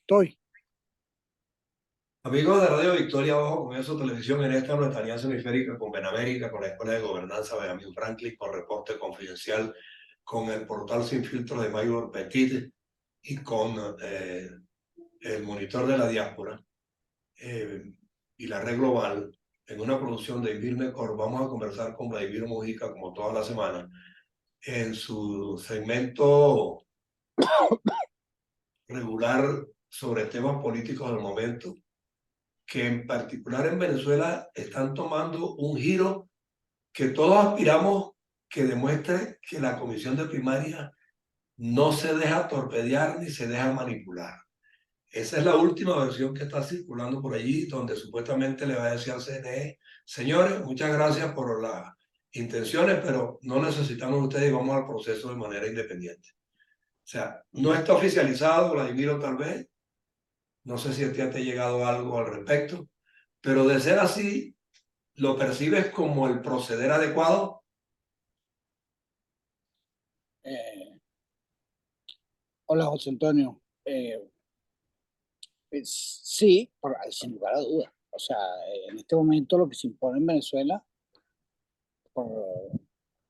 Estoy. Amigos de Radio Victoria Bajo Comienzo Televisión, en esta nuestra alianza hemisférica con Benamérica, con la Escuela de Gobernanza Benjamin Franklin, con Reporte Confidencial, con el portal Sin Filtros de Mayor Petit y con el Monitor de la Diáspora y la Red Global, en una producción de Ivir Mecor, vamos a conversar con Vladimir Mujica, como toda la semana, en su segmento regular sobre temas políticos del momento, que en particular en Venezuela están tomando un giro que todos aspiramos que demuestre que la comisión de primaria no se deja torpedear ni se deja manipular. Esa es la última versión que está circulando por allí, donde supuestamente le va a decir al CNE, señores, muchas gracias por las intenciones, pero no necesitamos ustedes y vamos al proceso de manera independiente. O sea, no está oficializado, Vladimiro, tal vez. No sé si a ti te ha llegado algo al respecto. Pero de ser así, ¿lo percibes como el proceder adecuado? Eh, Hola, José Antonio. Sí, sin lugar a dudas. O sea, en este momento lo que se impone en Venezuela por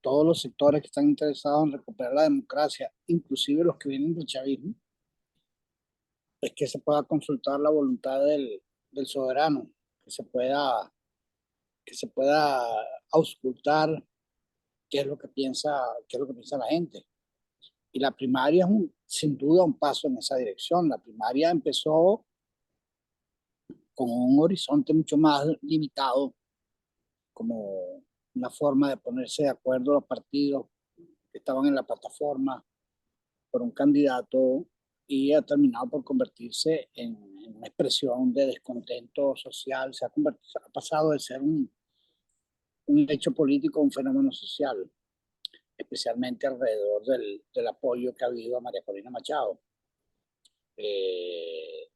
todos los sectores que están interesados en recuperar la democracia, inclusive los que vienen del chavismo, es que se pueda consultar la voluntad del soberano, que que se pueda auscultar qué es lo que piensa la gente. Y la primaria es sin duda un paso en esa dirección. La primaria empezó con un horizonte mucho más limitado, como una forma de ponerse de acuerdo los partidos que estaban en la plataforma por un candidato, y ha terminado por convertirse en una expresión de descontento social. Ha pasado de ser un hecho político a un fenómeno social, especialmente alrededor del apoyo que ha habido a María Corina Machado. Eh,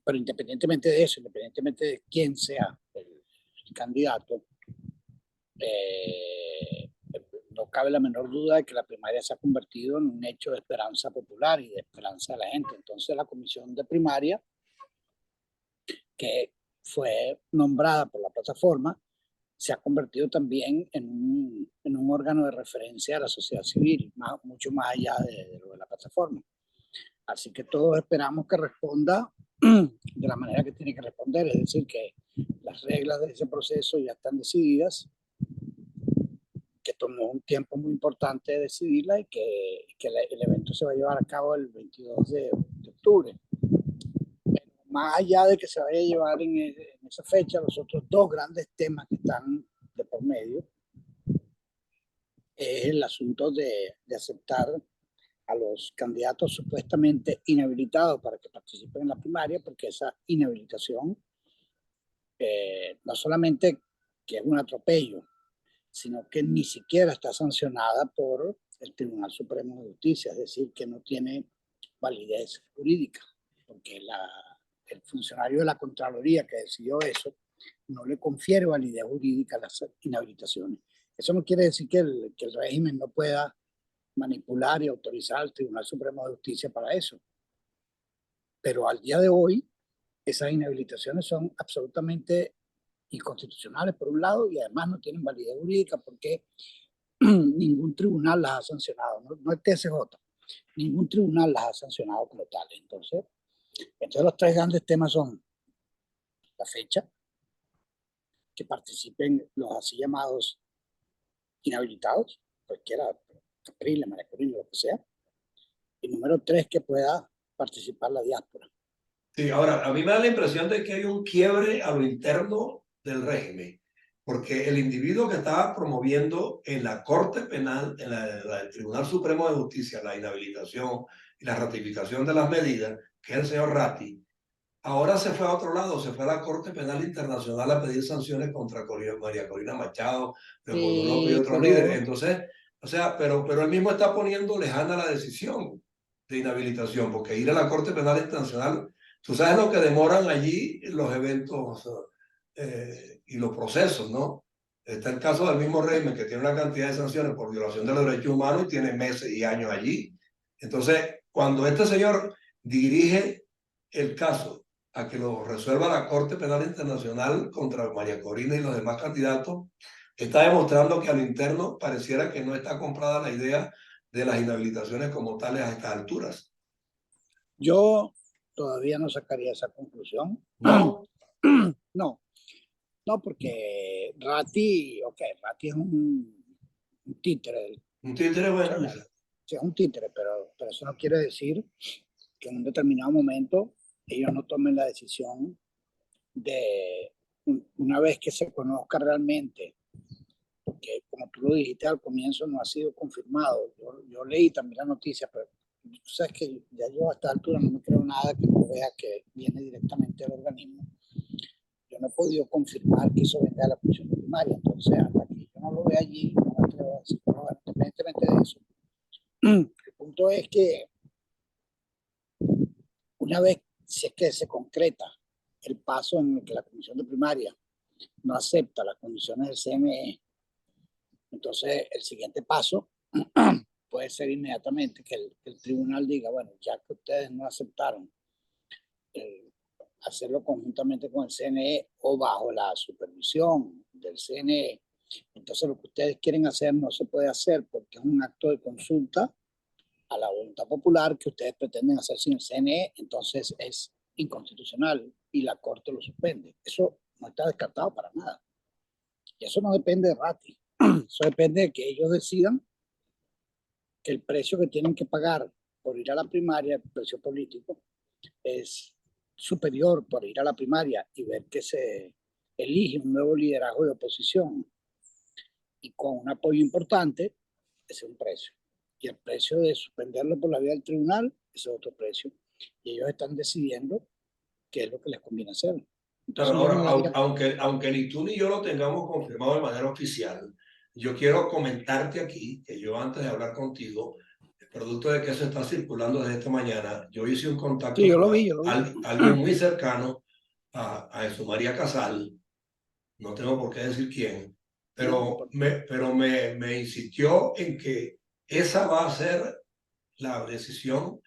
pero independientemente de eso, independientemente de quién sea el candidato, eh, no cabe la menor duda de que la primaria se ha convertido en un hecho de esperanza popular y de esperanza de la gente. Entonces la comisión de primaria, que fue nombrada por la plataforma, se ha convertido también en un órgano de referencia a la sociedad civil, mucho más allá de lo de la plataforma. Así que todos esperamos que responda de la manera que tiene que responder, es decir, que las reglas de ese proceso ya están decididas, que tomó un tiempo muy importante decidirla y que el evento se va a llevar a cabo el 22 de octubre. Pero más allá de que se vaya a llevar en esa fecha, los otros dos grandes temas que están de por medio es el asunto de aceptar a los candidatos supuestamente inhabilitados para que participen en la primaria, porque esa inhabilitación no solamente que es un atropello, sino que ni siquiera está sancionada por el Tribunal Supremo de Justicia, es decir, que no tiene validez jurídica, porque el funcionario de la Contraloría que decidió eso no le confiere validez jurídica a las inhabilitaciones. Eso no quiere decir que el régimen no pueda manipular y autorizar al Tribunal Supremo de Justicia para eso. Pero al día de hoy, esas inhabilitaciones son absolutamente inconstitucionales, por un lado, y además no tienen validez jurídica porque ningún tribunal las ha sancionado, no es TSJ, ningún tribunal las ha sancionado como tal. Entonces los tres grandes temas son la fecha, que participen los así llamados inhabilitados, cualquiera, Capriles, María Corina, lo que sea, y número tres, que pueda participar la diáspora. Sí, ahora, a mí me da la impresión de que hay un quiebre a lo interno del régimen, porque el individuo que estaba promoviendo en la Corte Penal, en el Tribunal Supremo de Justicia, la inhabilitación y la ratificación de las medidas, que es el señor Ratti, ahora se fue a otro lado, se fue a la Corte Penal Internacional a pedir sanciones contra María Corina Machado, Leopoldo López y otros líderes. Entonces, o sea, pero él mismo está poniendo lejana la decisión de inhabilitación, porque ir a la Corte Penal Internacional, tú sabes lo que demoran allí los eventos y los procesos, ¿no? Está el caso del mismo régimen que tiene una cantidad de sanciones por violación de los derechos humanos y tiene meses y años allí. Entonces, cuando este señor dirige el caso a que lo resuelva la Corte Penal Internacional contra María Corina y los demás candidatos, está demostrando que a lo interno pareciera que no está comprada la idea de las inhabilitaciones como tales a estas alturas. Yo todavía no sacaría esa conclusión. ¿No? No, no, porque Ratti es un títere. Un títere, bueno, Sí, es un títere, pero eso no quiere decir que en un determinado momento ellos no tomen la decisión de, una vez que se conozca realmente, porque como tú lo dijiste al comienzo, no ha sido confirmado. Yo leí también la noticia, pero tú sabes que ya yo a esta altura no me creo nada que no vea que viene directamente del organismo. Yo no he podido confirmar que eso venga de la comisión primaria, entonces hasta que yo no lo vea allí, no me atrevo a decir, pero bueno, independientemente de eso. El punto es que una vez si es que se concreta el paso en el que la comisión de primaria no acepta las condiciones del CNE, entonces el siguiente paso puede ser inmediatamente que el tribunal diga, bueno, ya que ustedes no aceptaron hacerlo conjuntamente con el CNE o bajo la supervisión del CNE, entonces lo que ustedes quieren hacer no se puede hacer porque es un acto de consulta a la voluntad popular que ustedes pretenden hacer sin el CNE, entonces es inconstitucional y la Corte lo suspende. Eso no está descartado para nada. Y eso no depende de Ratti. Eso depende de que ellos decidan que el precio que tienen que pagar por ir a la primaria, el precio político, es superior por ir a la primaria y ver que se elige un nuevo liderazgo de oposición y con un apoyo importante, ese es un precio. Y el precio de suspenderlo por la vía del tribunal, ese es otro precio. Y ellos están decidiendo qué es lo que les conviene hacer. Pero Entonces yo ahora, no daría... aunque ni tú ni yo lo tengamos confirmado de manera oficial, yo quiero comentarte aquí que yo antes de hablar contigo, producto de que eso está circulando desde esta mañana, yo hice un Sí, contacto yo con lo vi, yo lo vi. alguien muy cercano a Jesús María Casal, no tengo por qué decir quién, No, no pero importa. me insistió en que esa va a ser la decisión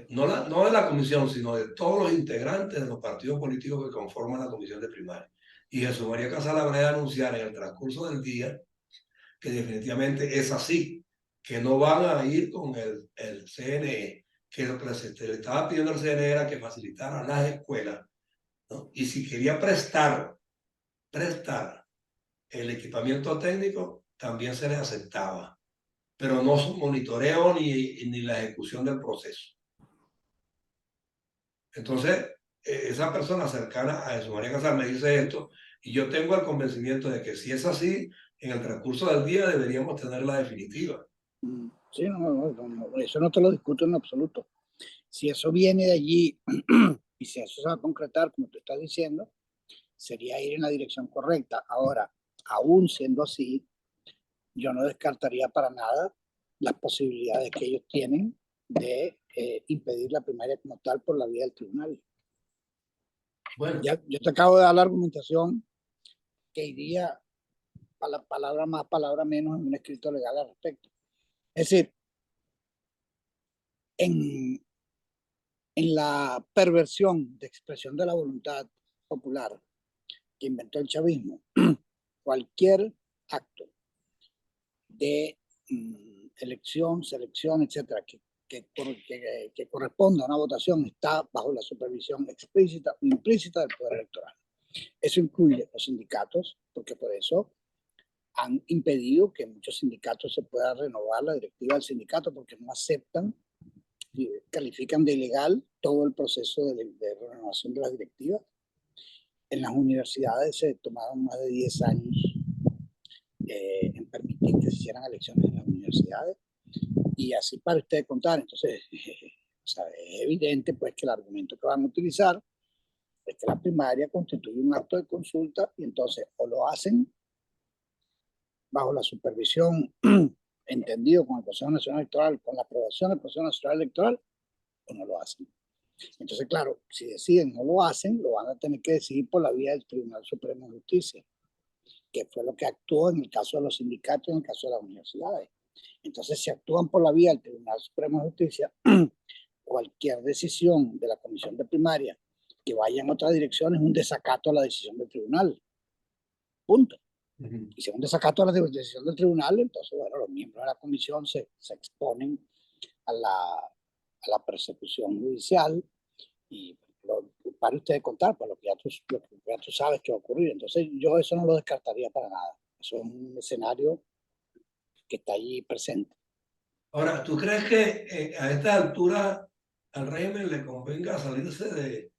no de la comisión, sino de todos los integrantes de los partidos políticos que conforman la comisión de primaria. Y Jesús María Casal habrá de anunciar en el transcurso del día que definitivamente es así, que no van a ir con el CNE, que lo que le estaba pidiendo al CNE era que facilitara las escuelas, ¿no? Y si quería prestar el equipamiento técnico, también se les aceptaba, pero no su monitoreo ni la ejecución del proceso. Entonces, esa persona cercana a Jesús María Casal me dice esto y yo tengo el convencimiento de que si es así, en el transcurso del día deberíamos tener la definitiva. Sí, no, eso no te lo discuto en absoluto. Si eso viene de allí y si eso se va a concretar, como tú estás diciendo, sería ir en la dirección correcta. Ahora, aún siendo así, yo no descartaría para nada las posibilidades que ellos tienen de impedir la primaria como tal por la vía del tribunal. Bueno, Ya, yo te acabo de dar la argumentación que iría palabra más, palabra menos en un escrito legal al respecto. Es decir, en, en la perversión de expresión de la voluntad popular que inventó el chavismo, cualquier acto de elección, selección, etcétera, que corresponda a una votación está bajo la supervisión explícita o implícita del poder electoral. Eso incluye los sindicatos, porque por eso han impedido que muchos sindicatos se pueda renovar la directiva del sindicato porque no aceptan y califican de ilegal todo el proceso de renovación de las directivas. En las universidades se tomaron más de 10 años en permitir que se hicieran elecciones en las universidades y así para ustedes contar. Entonces, o sea, es evidente pues que el argumento que van a utilizar es que la primaria constituye un acto de consulta y entonces o lo hacen bajo la supervisión entendido con el Consejo Nacional Electoral, con la aprobación del Consejo Nacional Electoral, o no lo hacen. Entonces, claro, si deciden no lo hacen, lo van a tener que decidir por la vía del Tribunal Supremo de Justicia, que fue lo que actuó en el caso de los sindicatos y en el caso de las universidades. Entonces, si actúan por la vía del Tribunal Supremo de Justicia, cualquier decisión de la Comisión comisión de primaria que vaya en otra dirección es un desacato a la decisión del tribunal. Punto. Y si es un desacato a la decisión del tribunal, entonces, bueno, los miembros de la comisión se exponen a la persecución judicial y para usted de contar, pues lo que ya tú sabes que va a ocurrir. Entonces, yo eso no lo descartaría para nada. Eso es un escenario que está allí presente. Ahora, ¿tú crees que a esta altura al régimen le convenga salirse de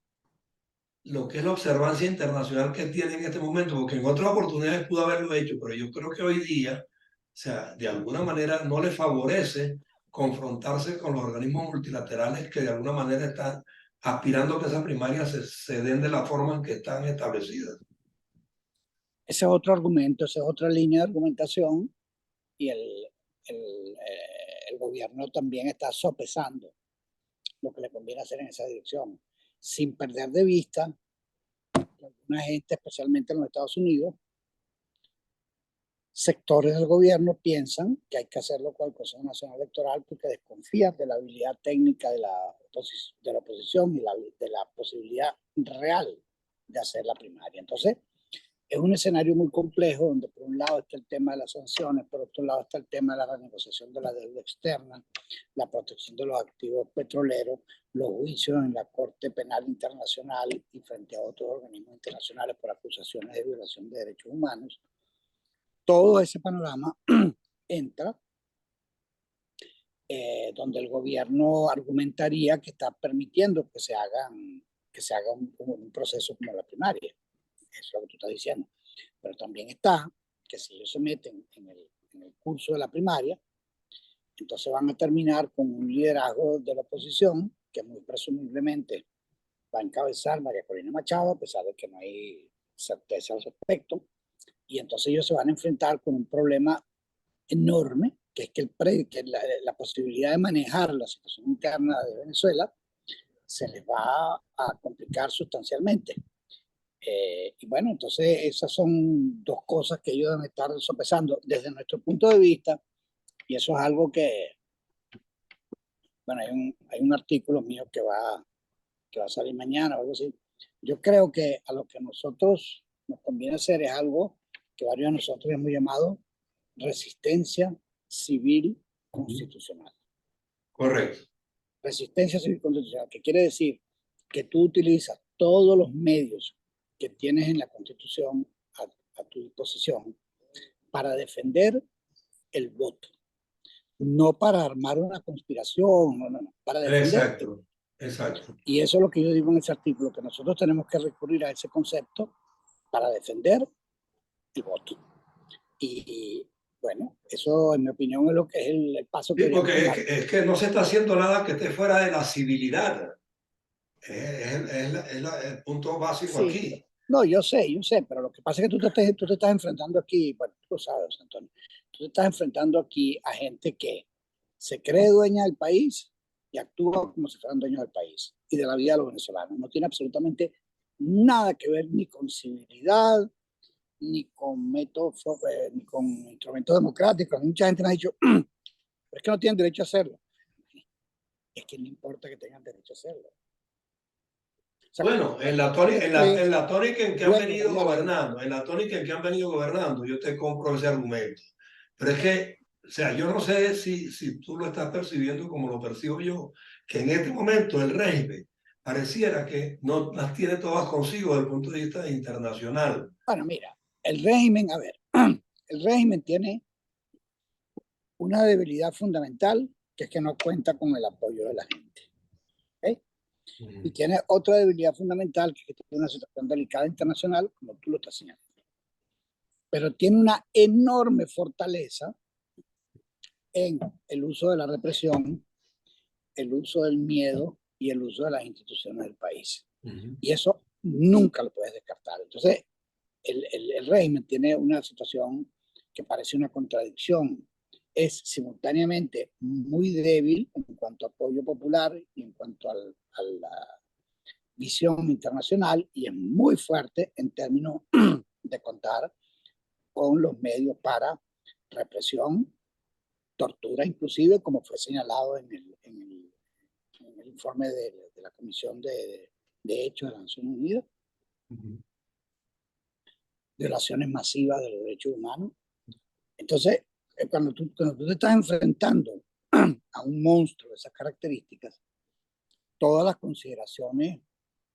lo que es la observancia internacional que tiene en este momento? Porque en otras oportunidades pudo haberlo hecho, pero yo creo que hoy día, o sea, de alguna manera no le favorece confrontarse con los organismos multilaterales que de alguna manera están aspirando a que esas primarias se den de la forma en que están establecidas. Ese es otro argumento, esa es otra línea de argumentación y el gobierno también está sopesando lo que le conviene hacer en esa dirección, sin perder de vista que alguna gente, especialmente en los Estados Unidos, sectores del gobierno piensan que hay que hacerlo con el Consejo Nacional Electoral porque desconfían de la habilidad técnica de la oposición y de la posibilidad real de hacer la primaria. Entonces, es un escenario muy complejo donde por un lado está el tema de las sanciones, por otro lado está el tema de la renegociación de la deuda externa, la protección de los activos petroleros, los juicios en la Corte Penal Internacional y frente a otros organismos internacionales por acusaciones de violación de derechos humanos. Todo ese panorama entra donde el gobierno argumentaría que está permitiendo que se haga un proceso como la primaria. Eso es lo que tú estás diciendo. Pero también está que si ellos se meten en el curso de la primaria, entonces van a terminar con un liderazgo de la oposición que muy presumiblemente va a encabezar María Corina Machado, a pesar de que no hay certeza al respecto. Y entonces ellos se van a enfrentar con un problema enorme, que es que la posibilidad de manejar la situación interna de Venezuela se les va a complicar sustancialmente. Y bueno, entonces esas son dos cosas que ellos deben estar sopesando desde nuestro punto de vista, y eso es algo que, bueno, hay un artículo mío que va a salir mañana o algo así. Yo creo que a lo que nosotros nos conviene hacer es algo que varios de nosotros hemos llamado resistencia civil constitucional. Correcto. Resistencia civil constitucional, que quiere decir que tú utilizas todos los medios que tienes en la Constitución a tu disposición para defender el voto, no para armar una conspiración, no, para defender. Exacto, exacto. Y eso es lo que yo digo en ese artículo, que nosotros tenemos que recurrir a ese concepto para defender el voto. Y bueno, eso en mi opinión es lo que es el paso que Sí, deberíamos porque tomar. es que no se está haciendo nada que esté fuera de la civilidad. El punto básico Sí, aquí. no, yo sé, pero lo que pasa es que tú te estás enfrentando aquí, bueno, tú lo sabes, Antonio, tú te estás enfrentando aquí a gente que se cree dueña del país y actúa como si fueran dueños del país y de la vida de los venezolanos. No tiene absolutamente nada que ver ni con civilidad, ni con métodos, ni con instrumentos democráticos. Mucha gente me ha dicho, pero es que no tienen derecho a hacerlo. Es que no importa que tengan derecho a hacerlo. O sea, Bueno, en la tónica en que han dueño venido de algo. gobernando, en la tónica en que han venido gobernando, yo te compro ese argumento. Pero es que, o sea, yo no sé si tú lo estás percibiendo como lo percibo yo, que en este momento el régimen pareciera que no las tiene todas consigo desde el punto de vista internacional. Bueno, mira, el régimen, a ver, el régimen tiene una debilidad fundamental, que es que no cuenta con el apoyo de la gente. ¿Okay? Y tiene otra debilidad fundamental, que es que tiene una situación delicada internacional, como tú lo estás señalando. Pero tiene una enorme fortaleza en el uso de la represión, el uso del miedo y el uso de las instituciones del país. Y eso nunca lo puedes descartar. Entonces, el régimen tiene una situación que parece una contradicción. Es simultáneamente muy débil en cuanto a apoyo popular y en cuanto a la visión internacional, y es muy fuerte en términos de contar con los medios para represión, tortura inclusive, como fue señalado en el el informe de la Comisión de Hechos de las Naciones Unidas, violaciones masivas de los derechos humanos. Entonces, cuando tú te estás enfrentando a un monstruo de esas características, todas las consideraciones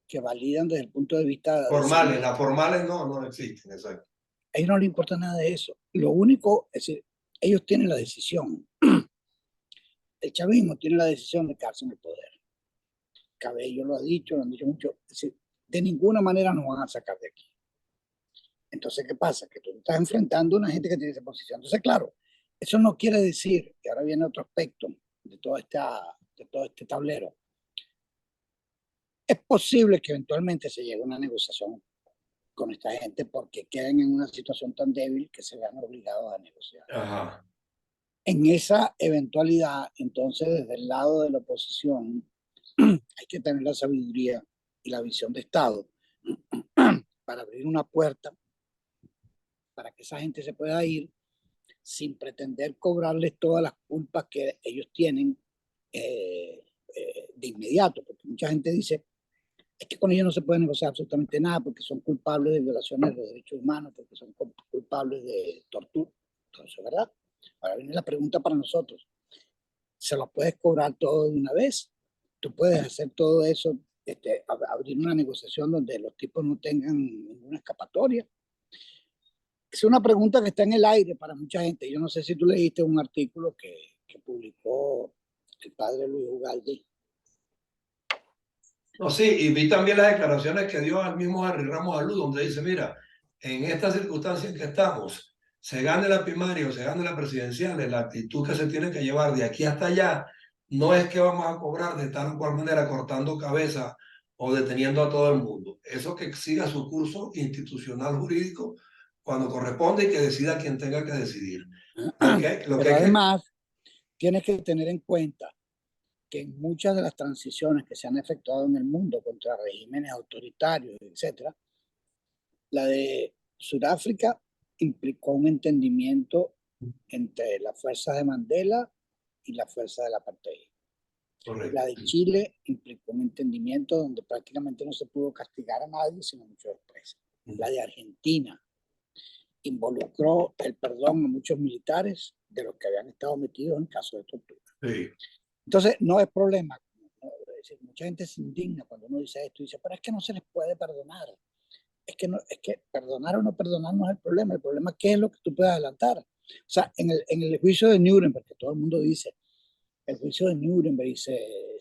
que validan desde el punto de vista formales, las formales no existen, exacto. A ellos no les importa nada de eso. Lo único, es decir, ellos tienen la decisión. El chavismo tiene la decisión de quedarse en el poder. Cabello lo ha dicho, lo han dicho mucho. Es decir, de ninguna manera nos van a sacar de aquí. Entonces, ¿qué pasa? Que tú estás enfrentando a una gente que tiene esa posición. Entonces, claro, eso no quiere decir que ahora viene otro aspecto de todo este tablero. Es posible que eventualmente se llegue a una negociación con esta gente porque queden en una situación tan débil que se vean obligados a negociar. Ajá. En esa eventualidad, entonces, desde el lado de la oposición, hay que tener la sabiduría y la visión de Estado para abrir una puerta para que esa gente se pueda ir sin pretender cobrarles todas las culpas que ellos tienen de inmediato, porque mucha gente dice, es que con ellos no se puede negociar absolutamente nada porque son culpables de violaciones de los derechos humanos, porque son culpables de tortura. Entonces, ¿verdad? Ahora viene la pregunta para nosotros. ¿Se lo puedes cobrar todo de una vez? ¿Tú puedes hacer todo eso, abrir una negociación donde los tipos no tengan ninguna escapatoria? Es una pregunta que está en el aire para mucha gente. Yo no sé si tú leíste un artículo que publicó el padre Luis Ugalde. No, sí, y vi también las declaraciones que dio al mismo Henry Ramos Alú, donde dice, mira, en estas circunstancias en que estamos, se gane la primaria o se gane la presidencial, la actitud que se tiene que llevar de aquí hasta allá, no es que vamos a cobrar de tal o cual manera cortando cabeza o deteniendo a todo el mundo. Eso que siga su curso institucional jurídico cuando corresponde y que decida quien tenga que decidir. Pero además, tienes que tener en cuenta que en muchas de las transiciones que se han efectuado en el mundo contra regímenes autoritarios, etc., la de Sudáfrica implicó un entendimiento entre las fuerzas de Mandela y las fuerzas del apartheid. Correcto. La de Chile implicó un entendimiento donde prácticamente no se pudo castigar a nadie, sino mucho después. La de Argentina involucró el perdón a muchos militares de los que habían estado metidos en casos de tortura. Sí. Entonces, no es problema. Es decir, mucha gente se indigna cuando uno dice esto y dice, pero es que no se les puede perdonar. Es que perdonar o no perdonar no es el problema es qué es lo que tú puedes adelantar. O sea, en el juicio de Nuremberg, que todo el mundo dice, el juicio de Nuremberg se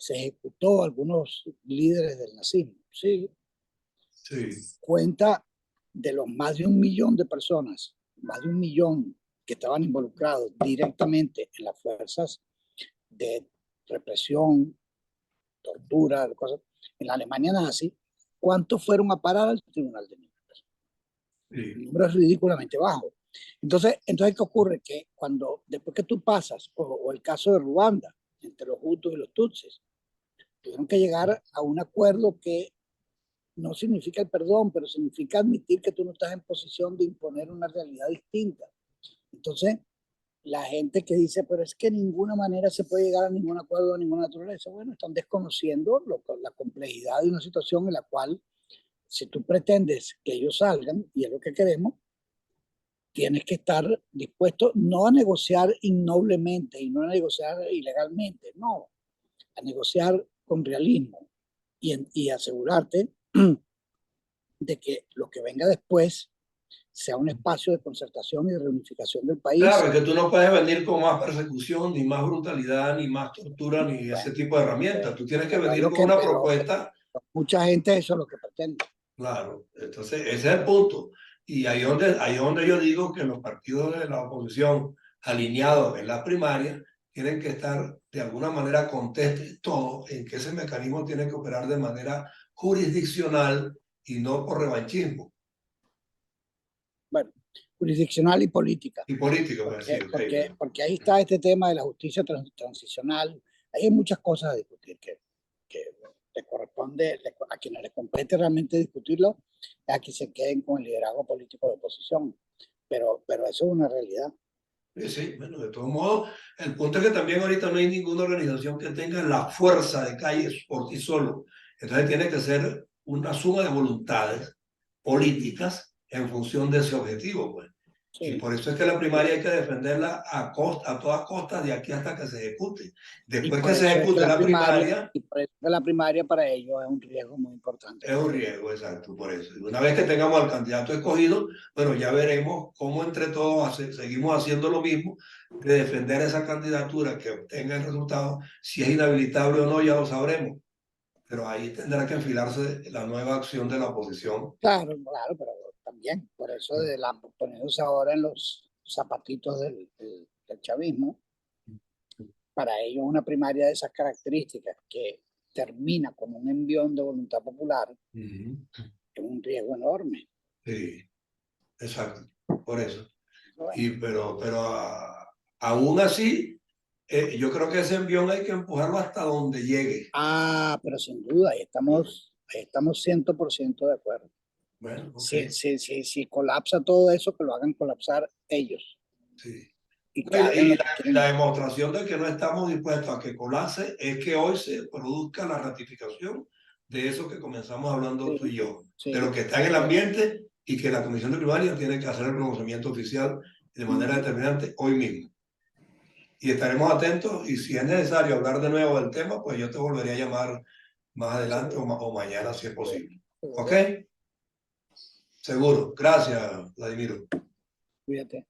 ejecutó a algunos líderes del nazismo. Sí. Cuenta de los más de 1 millón de personas, más de 1 millón que estaban involucrados directamente en las fuerzas de represión, tortura, cosas, en la Alemania nazi, ¿cuántos fueron a parar al tribunal de Nuremberg? El número es ridículamente bajo. Entonces, ¿qué ocurre? Que después que tú pasas, o el caso de Ruanda, entre los Hutus y los Tutsis, tuvieron que llegar a un acuerdo que no significa el perdón, pero significa admitir que tú no estás en posición de imponer una realidad distinta. Entonces, la gente que dice, pero es que de ninguna manera se puede llegar a ningún acuerdo de ninguna naturaleza, bueno, están desconociendo la complejidad de una situación en la cual, si tú pretendes que ellos salgan, y es lo que queremos, tienes que estar dispuesto no a negociar ignoblemente y no a negociar ilegalmente, no, a negociar con realismo y asegurarte de que lo que venga después sea un espacio de concertación y de reunificación del país. Claro, que tú no puedes venir con más persecución, ni más brutalidad, ni más tortura, ni ese tipo de herramientas. Tú tienes que venir con una propuesta. Mucha gente eso es lo que pretende. Claro, entonces ese es el punto. Y ahí donde yo digo que los partidos de la oposición alineados en la primaria tienen que estar de alguna manera contestes todo en que ese mecanismo tiene que operar de manera jurisdiccional y no por revanchismo. Bueno, jurisdiccional y política. Y política, porque ahí está este tema de la justicia transicional. Hay muchas cosas a discutir que le corresponde a quienes les compete realmente discutirlo, a que se queden con el liderazgo político de oposición. Pero eso es una realidad. Sí, sí, bueno, de todos modos, el punto es que también ahorita no hay ninguna organización que tenga la fuerza de calles por sí solo. Entonces tiene que ser una suma de voluntades políticas en función de ese objetivo, pues. Y Sí. por eso es que la primaria hay que defenderla a todas costas de aquí hasta que se ejecute. Y Después por que se eso es que ejecute la la primaria, primaria, y por eso es que la primaria para ellos es un riesgo muy importante es un también. riesgo, exacto, por eso. Y una vez que tengamos al candidato escogido, bueno, ya veremos cómo entre todos seguimos haciendo lo mismo, de defender esa candidatura que obtenga el resultado. Si es inhabilitable o no, ya lo sabremos. Pero ahí tendrá que enfilarse la nueva acción de la oposición. Claro, claro, pero también, por eso de la, poniéndose ahora en los zapatitos del chavismo, para ellos una primaria de esas características que termina con un envión de voluntad popular es un riesgo enorme. Sí, exacto, por eso. Bueno, Pero aún así, yo creo que ese envión hay que empujarlo hasta donde llegue. pero sin duda, ahí estamos 100% de acuerdo. Bueno, ok, Si colapsa todo eso, que lo hagan colapsar ellos sí. y No, que hagan lo que y quieren la ellos. demostración de que no estamos dispuestos a que colapse es que hoy se produzca la ratificación de eso que comenzamos hablando tú Sí, y yo, de lo sí, que está en el así es. ambiente y que la Comisión de Primaria tiene que hacer el pronunciamiento oficial de manera determinante hoy mismo. Y estaremos atentos y si es necesario hablar de nuevo del tema, pues yo te volveré a llamar más adelante Seguro, o mañana si es posible. ¿Ok? seguro. Seguro. Gracias, Vladimiro. Cuídate.